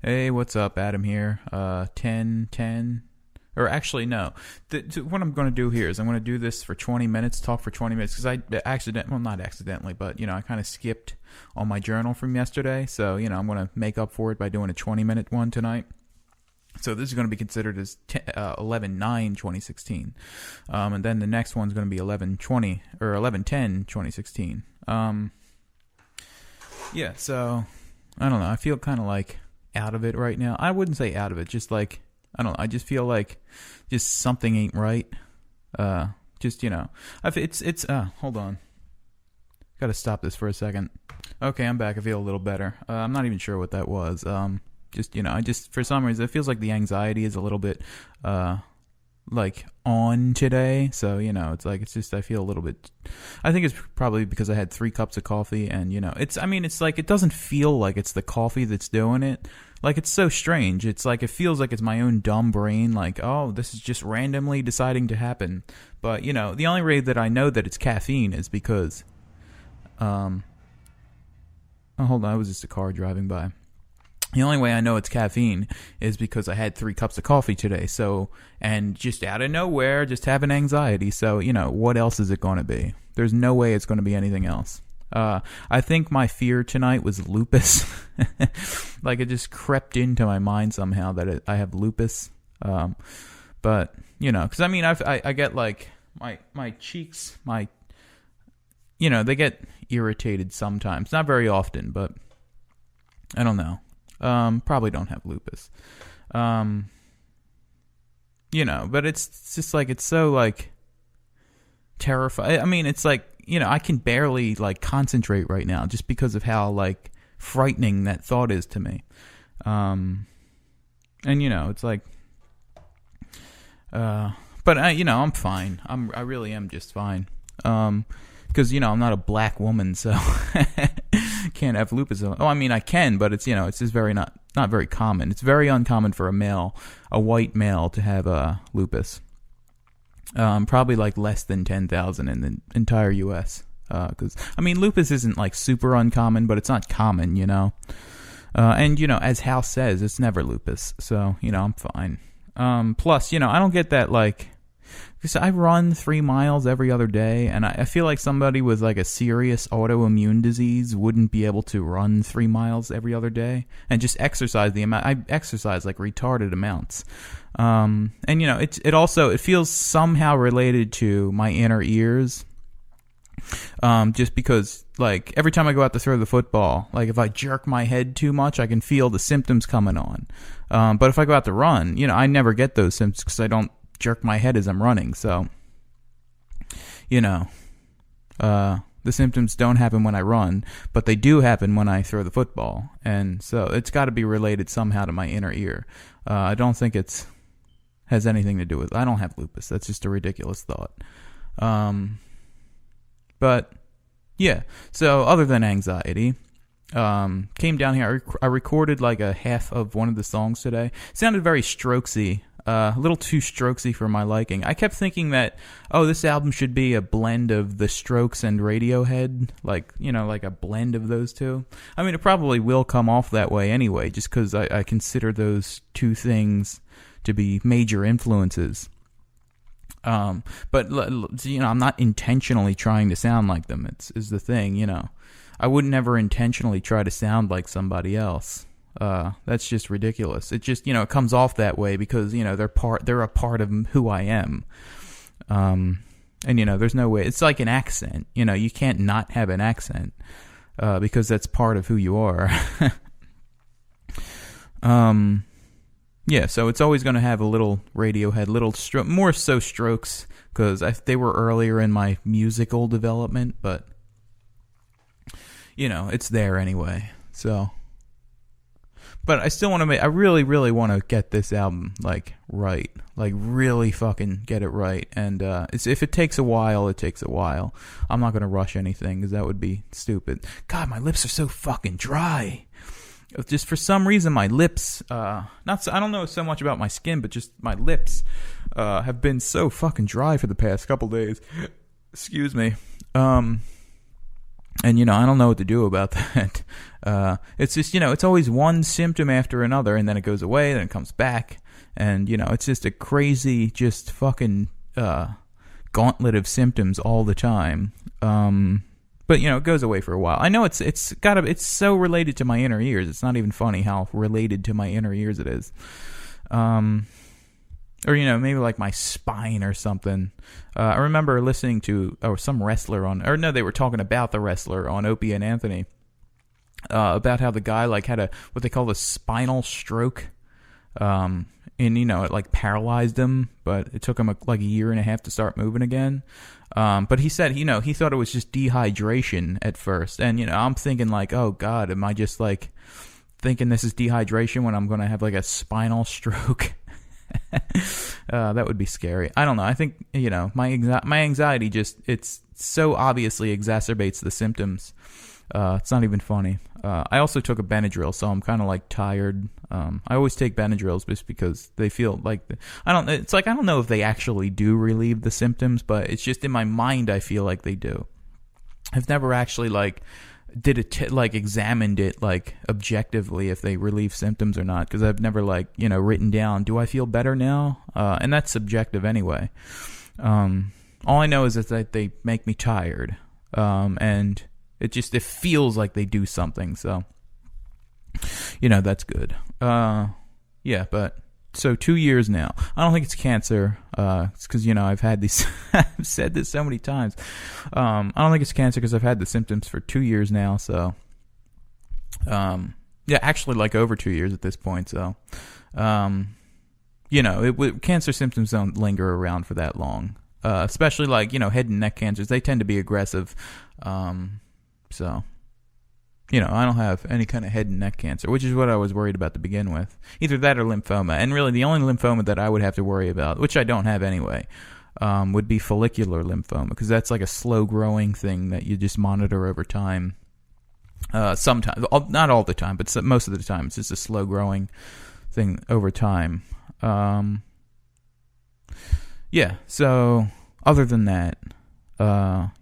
Hey, what's up? Adam here. 10. Or actually, no. What I'm going to do here is I'm going to do this for 20 minutes, talk for 20 minutes, because not accidentally, but, I kind of skipped on my journal from yesterday. So, I'm going to make up for it by doing a 20-minute one tonight. So this is going to be considered as 11/9/2016. And then the next one's going to be 11/20 or 11/10/2016. Yeah, so I don't know. I feel kind of like out of it right now. I wouldn't say out of it, just like, I don't know. I just feel like just something ain't right. Hold on. Got to stop this for a second. Okay, I'm back. I feel a little better. I'm not even sure what that was. For some reason, it feels like the anxiety is a little bit, on today. So, I feel a little bit, I think it's probably because I had 3 cups of coffee and, it doesn't feel like it's the coffee that's doing it. Like, it's so strange. It's like, it feels like it's my own dumb brain. Like, oh, this is just randomly deciding to happen. But, the only way that I know that it's caffeine is because, oh, hold on. It was just a car driving by. The only way I know it's caffeine is because I had 3 cups of coffee today. So, and just out of nowhere, just having anxiety. So, what else is it going to be? There's no way it's going to be anything else. I think my fear tonight was lupus. Like, it just crept into my mind somehow that I have lupus. But, because I get like my cheeks, they get irritated sometimes. Not very often, but I don't know. Probably don't have lupus. But it's just like, it's so like terrifying. It's like, I can barely like concentrate right now just because of how like frightening that thought is to me. It's like, but I'm fine. I really am just fine. Because, I'm not a black woman, so can't have lupus. Oh, I can, but it's, it's just not very common. It's very uncommon for a white male to have lupus. Probably like less than 10,000 in the entire U.S. Because, lupus isn't like super uncommon, but it's not common, And, as Hal says, it's never lupus. So, I'm fine. Plus, I don't get that like, because I run 3 miles every other day, and I feel like somebody with like a serious autoimmune disease wouldn't be able to run 3 miles every other day and just exercise the amount. I exercise like retarded amounts. It feels somehow related to my inner ears. Just because like every time I go out to throw the football, like if I jerk my head too much, I can feel the symptoms coming on. But if I go out to run, I never get those symptoms because I don't jerk my head as I'm running. So, the symptoms don't happen when I run, but they do happen when I throw the football. And so it's got to be related somehow to my inner ear. I don't think has anything to do with, I don't have lupus. That's just a ridiculous thought. But yeah, so other than anxiety, came down here. I recorded like a half of one of the songs today. It sounded very strokesy. A little too strokesy for my liking. I kept thinking that, this album should be a blend of The Strokes and Radiohead, like a blend of those two. It probably will come off that way anyway, just because I consider those two things to be major influences. But I'm not intentionally trying to sound like them. Is the thing, I wouldn't ever intentionally try to sound like somebody else. That's just ridiculous. It just, it comes off that way because, they're a part of who I am. And, there's no way. It's like an accent. You can't not have an accent, because that's part of who you are. Yeah, so it's always going to have a little Radiohead, more so Strokes, because they were earlier in my musical development, but, it's there anyway, so. But I still want to I really, really want to get this album, like, right. Like, really fucking get it right. And if it takes a while, it takes a while. I'm not going to rush anything, because that would be stupid. God, my lips are so fucking dry. Just for some reason, my lips, I don't know so much about my skin, but just my lips have been so fucking dry for the past couple days. Excuse me. And, I don't know what to do about that. It's just, it's always one symptom after another, and then it goes away, then it comes back. And, it's just a crazy, just fucking gauntlet of symptoms all the time. But, it goes away for a while. I know it's so related to my inner ears. It's not even funny how related to my inner ears it is. Or, maybe like my spine or something. I remember listening to some wrestler they were talking about the wrestler on Opie and Anthony, about how the guy like had what they call a spinal stroke. And, it like paralyzed him, but it took him like a year and a half to start moving again. But he said, he thought it was just dehydration at first. And, I'm thinking like, oh God, am I just like thinking this is dehydration when I'm going to have like a spinal stroke? That would be scary. I don't know. I think, my anxiety it's so obviously exacerbates the symptoms. It's not even funny. I also took a Benadryl, so I'm kind of like tired. I always take Benadryls just because they feel like I don't know if they actually do relieve the symptoms, but it's just in my mind I feel like they do. I've never actually like examined it like objectively if they relieve symptoms or not, because I've never like written down, do I feel better now? And that's subjective anyway. All I know is that they make me tired, and it feels like they do something. So that's good. Yeah, but so 2 years now. I don't think it's cancer. It's because I've had these. I've said this so many times. I don't think it's cancer because I've had the symptoms for 2 years now. So, yeah, actually, like over 2 years at this point. So, cancer symptoms don't linger around for that long. Especially like head and neck cancers. They tend to be aggressive. So. I don't have any kind of head and neck cancer, which is what I was worried about to begin with. Either that or lymphoma. And really, the only lymphoma that I would have to worry about, which I don't have anyway, would be follicular lymphoma, because that's like a slow-growing thing that you just monitor over time. Sometimes, not all the time, but most of the time, it's just a slow-growing thing over time. Yeah, so other than that,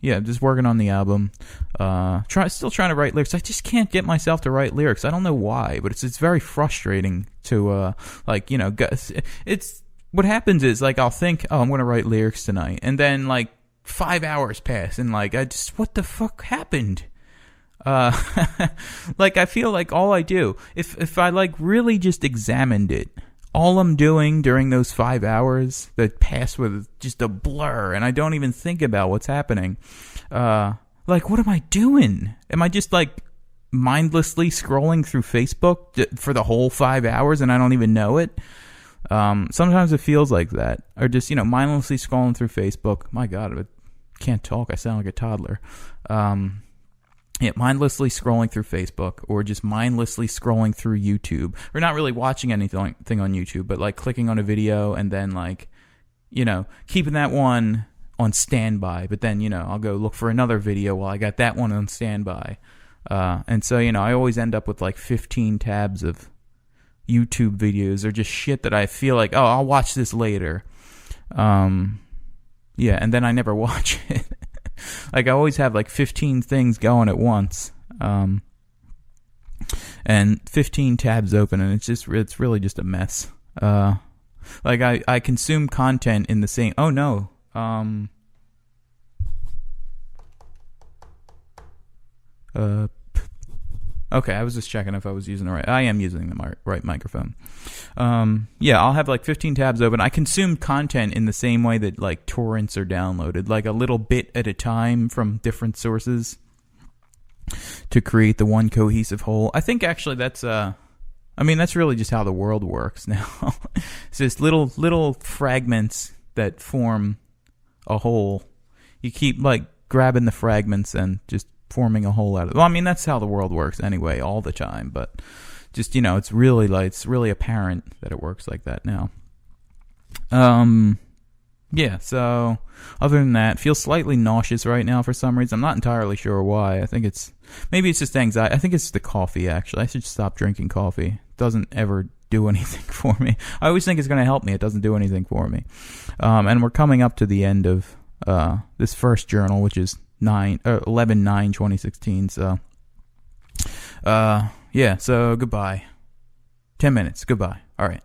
just working on the album. Still trying to write lyrics. I just can't get myself to write lyrics. I don't know why, but it's very frustrating to it's what happens is like I'll think, oh, I'm going to write lyrics tonight, and then like 5 hours pass, and like what the fuck happened? Like I feel like all I do, if I like really just examined it, all I'm doing during those 5 hours that pass with just a blur, and I don't even think about what's happening. Like, what am I doing? Am I just, like, mindlessly scrolling through Facebook for the whole 5 hours and I don't even know it? Sometimes it feels like that. Or just, mindlessly scrolling through Facebook. My God, I can't talk. I sound like a toddler. Mindlessly scrolling through Facebook, or just mindlessly scrolling through YouTube, or not really watching anything on YouTube, but like clicking on a video and then like, keeping that one on standby, but then, I'll go look for another video while I got that one on standby. And so, I always end up with like 15 tabs of YouTube videos or just shit that I feel like, oh, I'll watch this later. And then I never watch it. Like I always have like 15 things going at once, and 15 tabs open, and it's really just a mess. Like I consume content in the same. Oh no. Okay, I was just checking if I was using the right. I am using the right microphone. I'll have like 15 tabs open. I consume content in the same way that like torrents are downloaded, like a little bit at a time from different sources to create the one cohesive whole. I think actually that's really just how the world works now. It's just little fragments that form a whole. You keep like grabbing the fragments and just forming a whole out of it. Well, that's how the world works anyway, all the time, but just, it's really apparent that it works like that now. So other than that, feel slightly nauseous right now for some reason. I'm not entirely sure why. I think maybe it's just anxiety. I think it's the coffee, actually. I should stop drinking coffee. It doesn't ever do anything for me. I always think it's going to help me. It doesn't do anything for me. And we're coming up to the end of this first journal, which is 11/9/2016. So, yeah. So goodbye. 10 minutes. Goodbye. All right.